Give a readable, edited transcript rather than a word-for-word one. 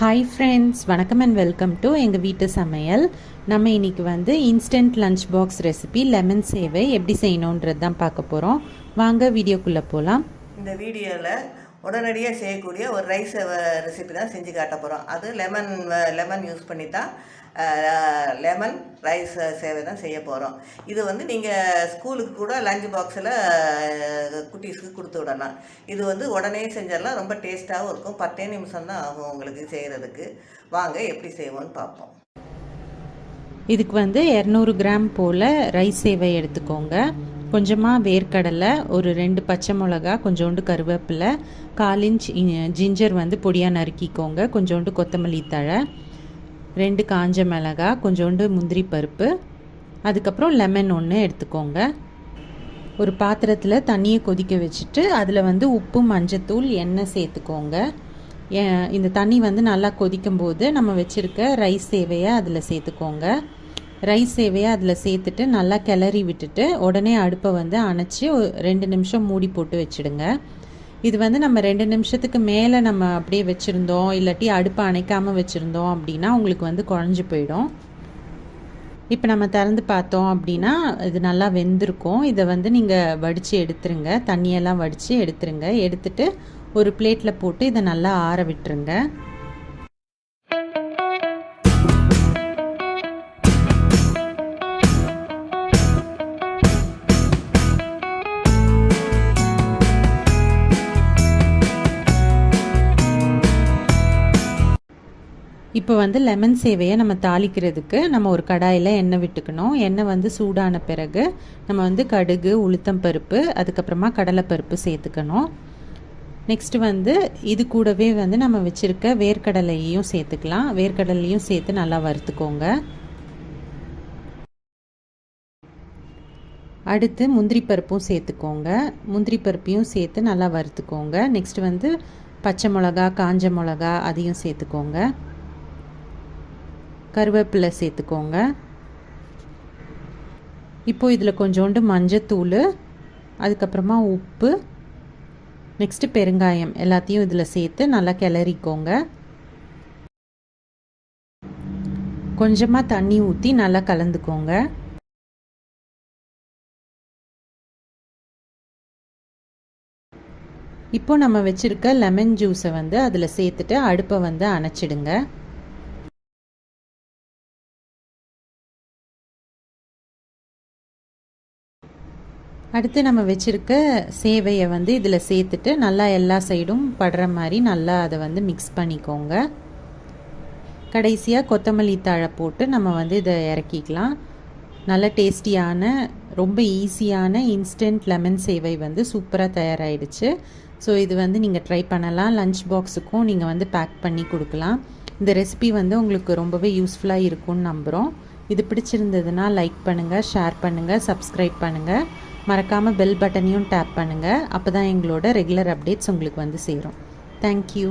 Hi friends, வணக்கம் and welcome to எங்கள் வீட்டு சமையல். நம்ம இன்றைக்கி வந்து instant lunch box recipe lemon சேவை எப்படி செய்யணுன்றது தான் பார்க்க போகிறோம். வாங்க வீடியோக்குள்ளே போகலாம். இந்த வீடியோவில் உடனடியாக செய்யக்கூடிய ஒரு ரைஸ் ரெசிபி தான் செஞ்சு காட்ட போகிறோம். அது லெமன் யூஸ் பண்ணி தான் லெமன் ரைஸ் சேவை தான் செய்ய போகிறோம். இது வந்து நீங்கள் ஸ்கூலுக்கு கூட லஞ்ச் பாக்ஸில் குட்டீஸ்க்கு கொடுத்து விடலாம். இது வந்து உடனே செஞ்சிடலாம். ரொம்ப டேஸ்ட்டாகவும் இருக்கும். 10 நிமிஷம் தான் ஆகும் உங்களுக்கு செய்கிறதுக்கு. வாங்க எப்படி செய்வோன்னு பார்ப்போம். இதுக்கு வந்து 200 கிராம் போல் ரைஸ் சேவை எடுத்துக்கோங்க. கொஞ்சமாக வேர்க்கடலை, ஒரு 2 பச்சை மிளகா, கொஞ்சோண்டு கருவேப்பிலை, 1/4 இன்ச் ஜிஞ்சர் வந்து பொடியாக நறுக்கிக்கோங்க, கொஞ்சோண்டு கொத்தமல்லி தழை, 2 காஞ்ச மிளகா, கொஞ்சோண்டு முந்திரி பருப்பு, அதுக்கப்புறம் லெமன் 1 எடுத்துக்கோங்க. ஒரு பாத்திரத்தில் தண்ணியை கொதிக்க வச்சுட்டு அதில் வந்து உப்பு, மஞ்சத்தூள், எண்ணெய் சேர்த்துக்கோங்க. இந்த தண்ணி வந்து நல்லா கொதிக்கும் போது நம்ம வச்சுருக்க ரைஸ் சேவையை அதில் சேர்த்துக்கோங்க. ரைஸ் சேவையை அதில் சேர்த்துட்டு நல்லா கிளறி விட்டுட்டு உடனே அடுப்பை வந்து அணைச்சி 2 நிமிஷம் மூடி போட்டு வச்சுடுங்க. இது வந்து நம்ம 2 நிமிஷத்துக்கு மேலே நம்ம அப்படியே வச்சுருந்தோம், இல்லாட்டி அடுப்பை அணைக்காமல் வச்சுருந்தோம் அப்படின்னா உங்களுக்கு வந்து குழஞ்சி போயிடும். இப்போ நம்ம திறந்து பார்த்தோம் அப்படின்னா இது நல்லா வெந்திருக்கும். இதை வந்து நீங்கள் வடித்து எடுத்துருங்க, தண்ணியெல்லாம் வடித்து எடுத்துருங்க. எடுத்துட்டு ஒரு பிளேட்டில் போட்டு இதை நல்லா ஆற விட்டுருங்க. இப்போ வந்து லெமன் சேவையை நம்ம தாளிக்கிறதுக்கு நம்ம ஒரு கடாயில் எண்ணெய் விட்டுக்கணும். எண்ணெய் வந்து சூடான பிறகு நம்ம வந்து கடுகு, உளுத்தம் பருப்பு, அதுக்கப்புறமா கடலைப்பருப்பு சேர்த்துக்கணும். நெக்ஸ்ட்டு வந்து இது கூடவே வந்து நம்ம வச்சுருக்க வேர்க்கடலையையும் சேர்த்துக்கலாம். வேர்க்கடலையும் சேர்த்து நல்லா வறுத்துக்கோங்க. அடுத்து முந்திரி பருப்பும் சேர்த்துக்கோங்க. முந்திரி பருப்பையும் சேர்த்து நல்லா வறுத்துக்கோங்க. நெக்ஸ்ட்டு வந்து பச்சை மிளகா, காஞ்ச மிளகா அதையும் சேர்த்துக்கோங்க. கருவேப்பிலை சேர்த்துக்கோங்க. இப்போது இதில் கொஞ்சோண்டு மஞ்சத்தூள், அதுக்கப்புறமா உப்பு, நெக்ஸ்ட்டு பெருங்காயம் எல்லாத்தையும் இதில் சேர்த்து நல்லா கிளறிக்கோங்க. கொஞ்சமாக தண்ணி ஊற்றி நல்லா கலந்துக்கோங்க. இப்போ நம்ம வச்சுருக்க லெமன் ஜூஸை வந்து அதில் சேர்த்துட்டு அடுப்பை வந்து அணைச்சிடுங்க. அடுத்து நம்ம வச்சுருக்க சேவையை வந்து இதில் சேர்த்துட்டு நல்லா எல்லா சைடும் படுற மாதிரி நல்லா அதை வந்து மிக்ஸ் பண்ணிக்கோங்க. கடைசியாக கொத்தமல்லி தழை போட்டு நம்ம வந்து இதை இறக்கிக்கலாம். நல்ல டேஸ்டியான, ரொம்ப ஈஸியான இன்ஸ்டன்ட் லெமன் சேவை வந்து சூப்பராக தயாராகிடுச்சு. ஸோ இது வந்து நீங்கள் ட்ரை பண்ணலாம். லஞ்ச் பாக்ஸுக்கும் நீங்கள் வந்து பேக் பண்ணி கொடுக்கலாம். இந்த ரெசிபி வந்து உங்களுக்கு ரொம்பவே யூஸ்ஃபுல்லாக இருக்கும்னு நம்புகிறோம். இது பிடிச்சிருந்ததுன்னா லைக் பண்ணுங்கள், ஷேர் பண்ணுங்கள், சப்ஸ்கிரைப் பண்ணுங்கள். மறக்காமல் பெல் பட்டனையும் டேப் பண்ணுங்கள். அப்போ தான் எங்களோட ரெகுலர் அப்டேட்ஸ் உங்களுக்கு வந்து சேரும். தேங்க்யூ.